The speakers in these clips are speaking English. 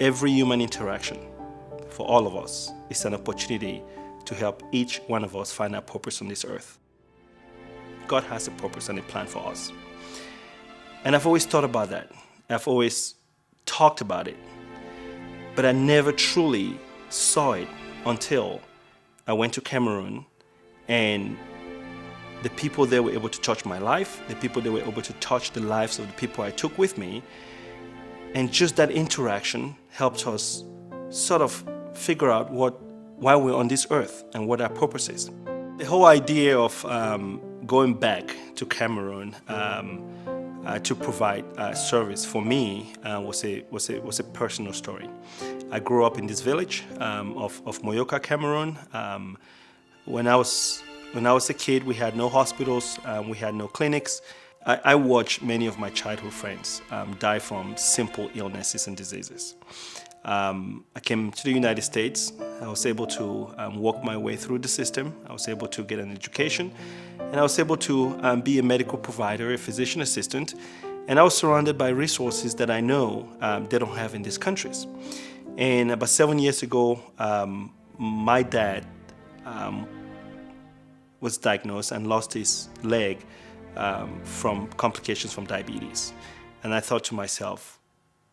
Every human interaction for all of us is an opportunity to help each one of us find our purpose on this earth. God has a purpose and a plan for us. And I've always thought about that. I've always talked about it. But I never truly saw it until I went to Cameroon, and the people there were able to touch my life, the people there were able to touch the lives of the people I took with me. And just that interaction helped us sort of figure out why we're on this earth and what our purpose is. The whole idea of going back to Cameroon to provide service for me was a personal story. I grew up in this village of Moyoka, Cameroon. When I was a kid, we had no hospitals, we had no clinics. I watched many of my childhood friends die from simple illnesses and diseases. I came to the United States. I was able to work my way through the system. I was able to get an education, and I was able to be a medical provider, a physician assistant, and I was surrounded by resources that I know they don't have in these countries. And about 7 years ago, my dad was diagnosed and lost his leg from complications from diabetes. And I thought to myself,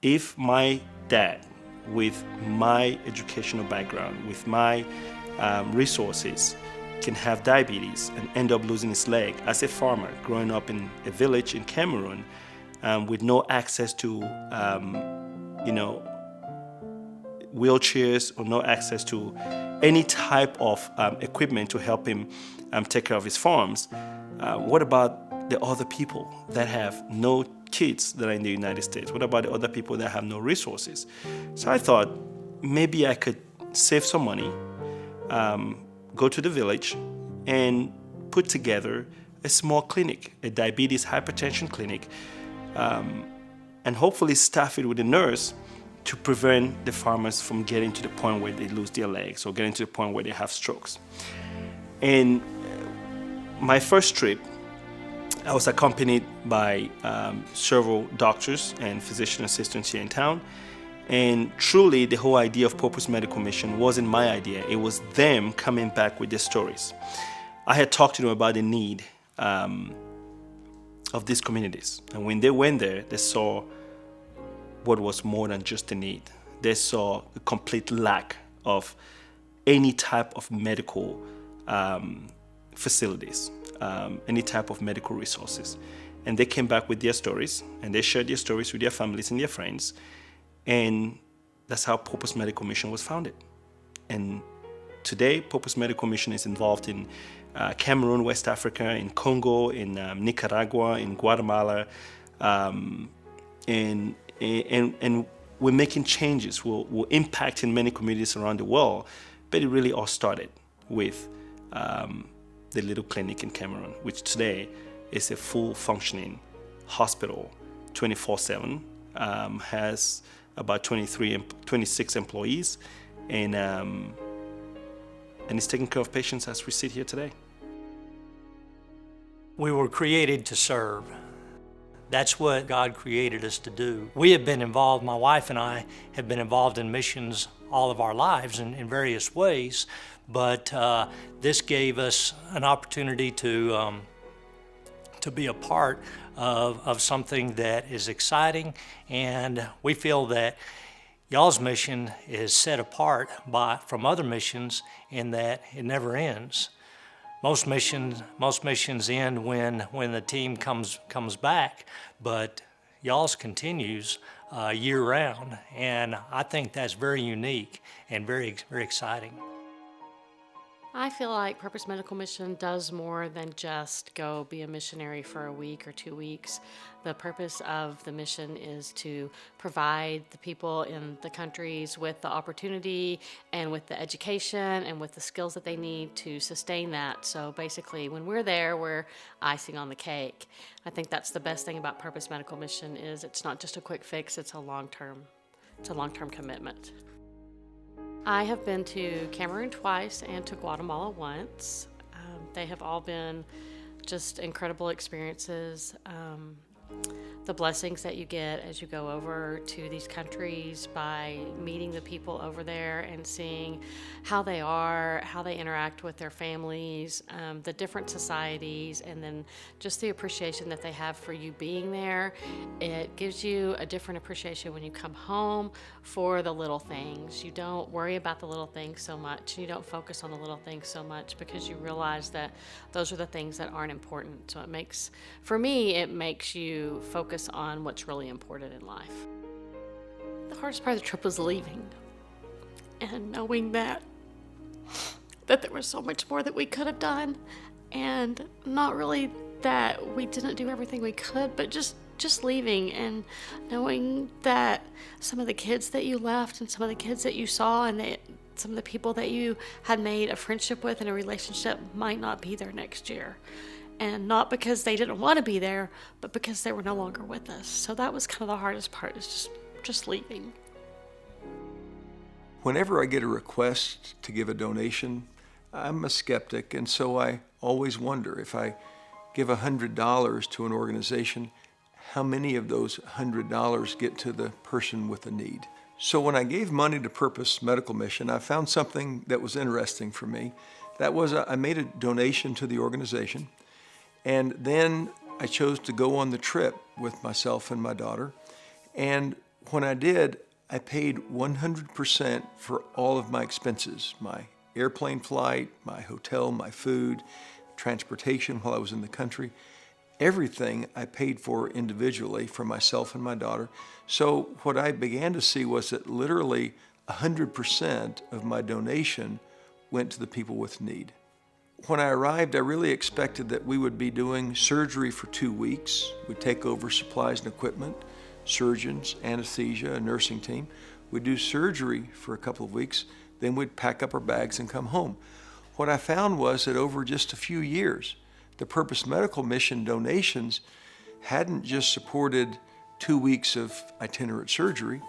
if my dad, with my educational background, with my resources, can have diabetes and end up losing his leg as a farmer growing up in a village in Cameroon with no access to wheelchairs or no access to any type of equipment to help him take care of his farms, what about the other people that have no kids that are in the United States? What about the other people that have no resources? So I thought maybe I could save some money, go to the village and put together a small clinic, a diabetes hypertension clinic, and hopefully staff it with a nurse to prevent the farmers from getting to the point where they lose their legs or getting to the point where they have strokes. And my first trip, I was accompanied by several doctors and physician assistants here in town. And truly, the whole idea of Purpose Medical Mission wasn't my idea. It was them coming back with their stories. I had talked to them about the need of these communities. And when they went there, they saw what was more than just a need. They saw a complete lack of any type of medical facilities, any type of medical resources. And they came back with their stories, and they shared their stories with their families and their friends. And that's how Purpose Medical Mission was founded. And today, Purpose Medical Mission is involved in Cameroon, West Africa, in Congo, in Nicaragua, in Guatemala, and we're making changes. We're impacting many communities around the world, but it really all started with the little clinic in Cameroon, which today is a full functioning hospital, 24/7, has about 26 employees, and is taking care of patients as we sit here today. We were created to serve. That's what God created us to do. We have been involved, my wife and I have been involved in missions all of our lives in various ways, but this gave us an opportunity to be a part of something that is exciting, and we feel that y'all's mission is set apart from other missions in that it never ends. Most missions end when the team comes back, but y'all's continues year round, and I think that's very unique and very exciting. I feel like Purpose Medical Mission does more than just go be a missionary for a week or 2 weeks. The purpose of the mission is to provide the people in the countries with the opportunity and with the education and with the skills that they need to sustain that. So basically, when we're there, we're icing on the cake. I think that's the best thing about Purpose Medical Mission is it's not just a quick fix, it's a long-term commitment. I have been to Cameroon twice and to Guatemala once. They have all been just incredible experiences. the blessings that you get as you go over to these countries by meeting the people over there and seeing how they are, how they interact with their families, the different societies, and then just the appreciation that they have for you being there. It gives you a different appreciation when you come home for the little things. You don't worry about the little things so much. You don't focus on the little things so much because you realize that those are the things that aren't important. So for me, it makes you focus on what's really important in life. The hardest part of the trip was leaving and knowing that there was so much more that we could have done, and not really that we didn't do everything we could, but just leaving and knowing that some of the kids that you left and some of the kids that you saw and some of the people that you had made a friendship with and a relationship might not be there next year. And not because they didn't want to be there, but because they were no longer with us. So that was kind of the hardest part, is just leaving. Whenever I get a request to give a donation, I'm a skeptic, and so I always wonder, if I give $100 to an organization, how many of those $100 get to the person with a need? So when I gave money to Purpose Medical Mission, I found something that was interesting for me. That was, I made a donation to the organization, and then I chose to go on the trip with myself and my daughter. And when I did, I paid 100% for all of my expenses, my airplane flight, my hotel, my food, transportation while I was in the country. Everything I paid for individually for myself and my daughter. So what I began to see was that literally 100% of my donation went to the people with need. When I arrived, I really expected that we would be doing surgery for 2 weeks. We'd take over supplies and equipment, surgeons, anesthesia, a nursing team. We'd do surgery for a couple of weeks, then we'd pack up our bags and come home. What I found was that over just a few years, the Purpose Medical Mission donations hadn't just supported 2 weeks of itinerant surgery.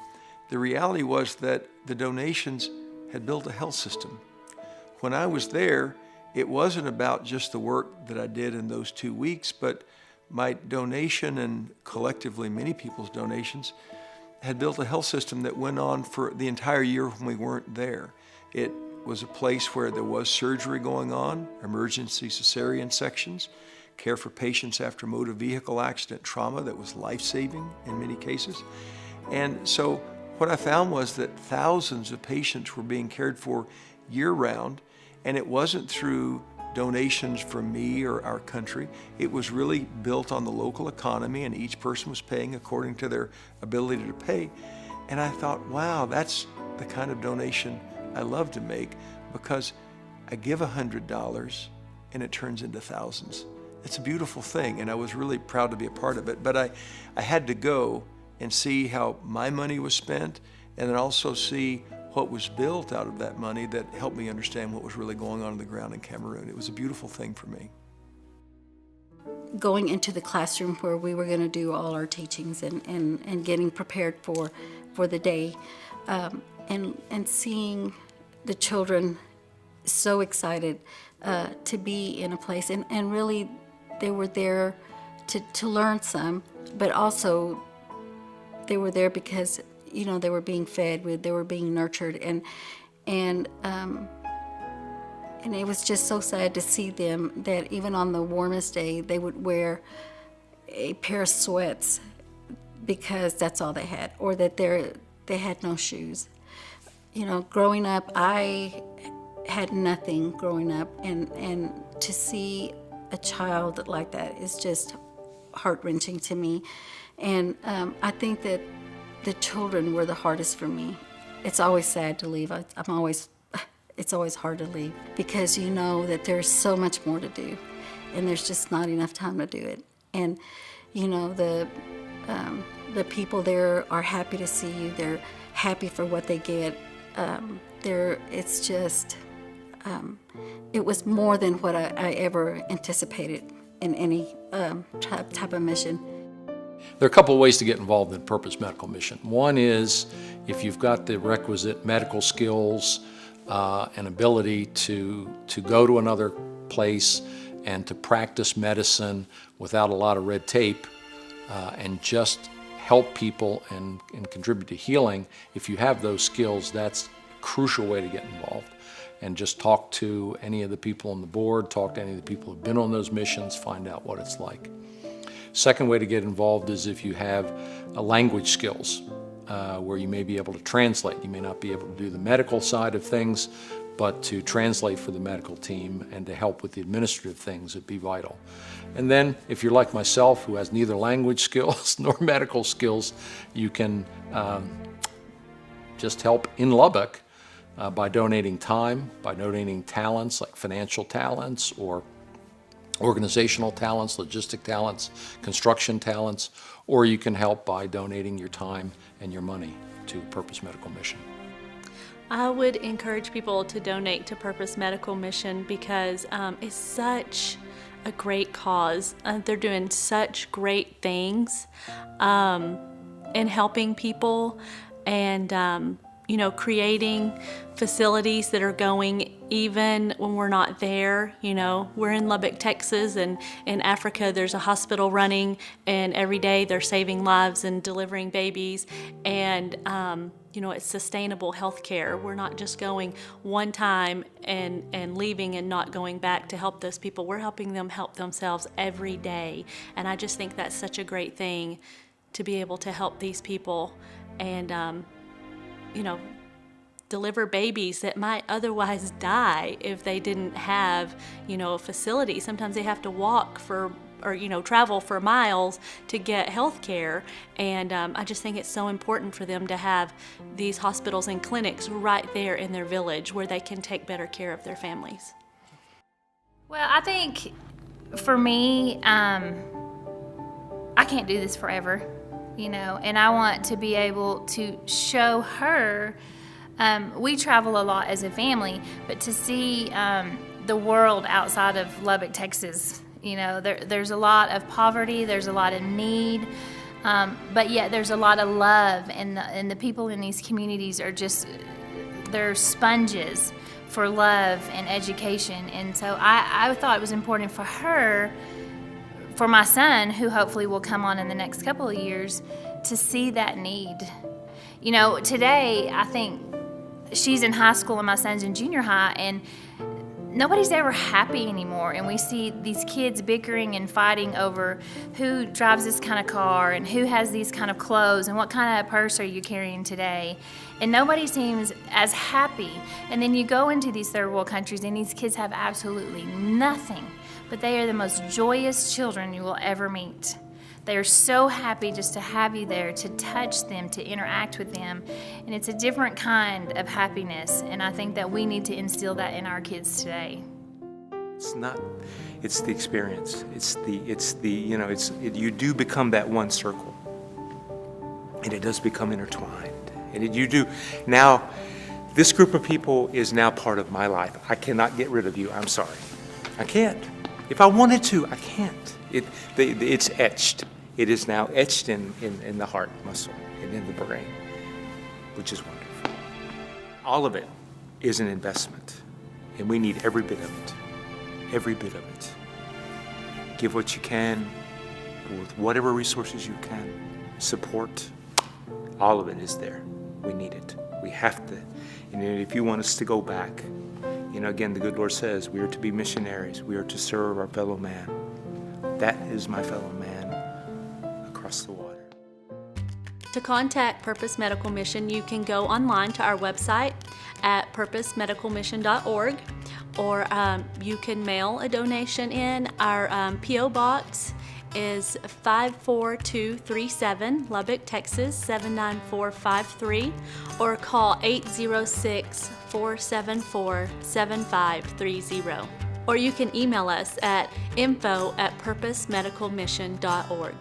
The reality was that the donations had built a health system. When I was there, it wasn't about just the work that I did in those 2 weeks, but my donation, and collectively many people's donations, had built a health system that went on for the entire year when we weren't there. It was a place where there was surgery going on, emergency cesarean sections, care for patients after motor vehicle accident trauma that was life-saving in many cases. And so what I found was that thousands of patients were being cared for year-round. And it wasn't through donations from me or our country. It was really built on the local economy, and each person was paying according to their ability to pay. And I thought, wow, that's the kind of donation I love to make, because I give $100 and it turns into thousands. It's a beautiful thing, and I was really proud to be a part of it. But I had to go and see how my money was spent, and then also see what was built out of that money that helped me understand what was really going on the ground in Cameroon. It was a beautiful thing for me. Going into the classroom where we were going to do all our teachings and getting prepared for the day, and seeing the children so excited to be in a place, and really they were there to learn some, but also they were there because they were being fed, they were being nurtured, and it was just so sad to see them that even on the warmest day they would wear a pair of sweats because that's all they had, or that they had no shoes. Growing up, I had nothing growing up, and to see a child like that is just heart-wrenching to me. And I think that the children were the hardest for me. It's always sad to leave. It's always hard to leave, because you know that there's so much more to do, and there's just not enough time to do it. And the people there are happy to see you. They're happy for what they get. It's just, it was more than what I ever anticipated in any type of mission. There are a couple of ways to get involved in Purpose Medical Mission. One is if you've got the requisite medical skills and ability to go to another place and to practice medicine without a lot of red tape, and just help people and contribute to healing. If you have those skills, that's a crucial way to get involved. And just talk to any of the people on the board, talk to any of the people who've been on those missions, find out what it's like. Second way to get involved is if you have language skills, where you may be able to translate. You may not be able to do the medical side of things, but to translate for the medical team and to help with the administrative things would be vital. And then if you're like myself, who has neither language skills nor medical skills, you can just help in Lubbock by donating time, by donating talents like financial talents or organizational talents, logistic talents, construction talents, or you can help by donating your time and your money to Purpose Medical Mission. I would encourage people to donate to Purpose Medical Mission because it's such a great cause. They're doing such great things in helping people and creating facilities that are going even when we're not there. We're in Lubbock, Texas, and in Africa there's a hospital running, and every day they're saving lives and delivering babies, and it's sustainable health care. We're not just going one time and leaving and not going back to help those people. We're helping them help themselves every day, and I just think that's such a great thing to be able to help these people and deliver babies that might otherwise die if they didn't have, a facility. Sometimes they have to walk or travel for miles to get health care. And I just think it's so important for them to have these hospitals and clinics right there in their village where they can take better care of their families. Well, I think for me, I can't do this forever, and I want to be able to show her. We travel a lot as a family, but to see the world outside of Lubbock, Texas, there's a lot of poverty, there's a lot of need, but yet there's a lot of love, and the people in these communities are they're sponges for love and education. And so I thought it was important for her, for my son, who hopefully will come on in the next couple of years, to see that need. Today, I think she's in high school and my son's in junior high, and nobody's ever happy anymore. And we see these kids bickering and fighting over who drives this kind of car and who has these kind of clothes and what kind of purse are you carrying today. And nobody seems as happy. And then you go into these third world countries and these kids have absolutely nothing, but they are the most joyous children you will ever meet. They are so happy just to have you there, to touch them, to interact with them. And it's a different kind of happiness. And I think that we need to instill that in our kids today. It's the experience. You do become that one circle. And it does become intertwined. And you do. Now, this group of people is now part of my life. I cannot get rid of you. I'm sorry. I can't. If I wanted to, I can't. It's etched. It is now etched in the heart muscle and in the brain, which is wonderful. All of it is an investment, and we need every bit of it. Every bit of it. Give what you can, with whatever resources you can. Support. All of it is there. We need it. We have to. And if you want us to go back, again, the good Lord says we are to be missionaries. We are to serve our fellow man. That is my fellow man across the water. To contact Purpose Medical Mission, you can go online to our website at purposemedicalmission.org, or you can mail a donation in. Our P.O. Box is 54237, Lubbock, Texas 79453, or call 806-474-7530. Or you can email us at info@purposemedicalmission.org.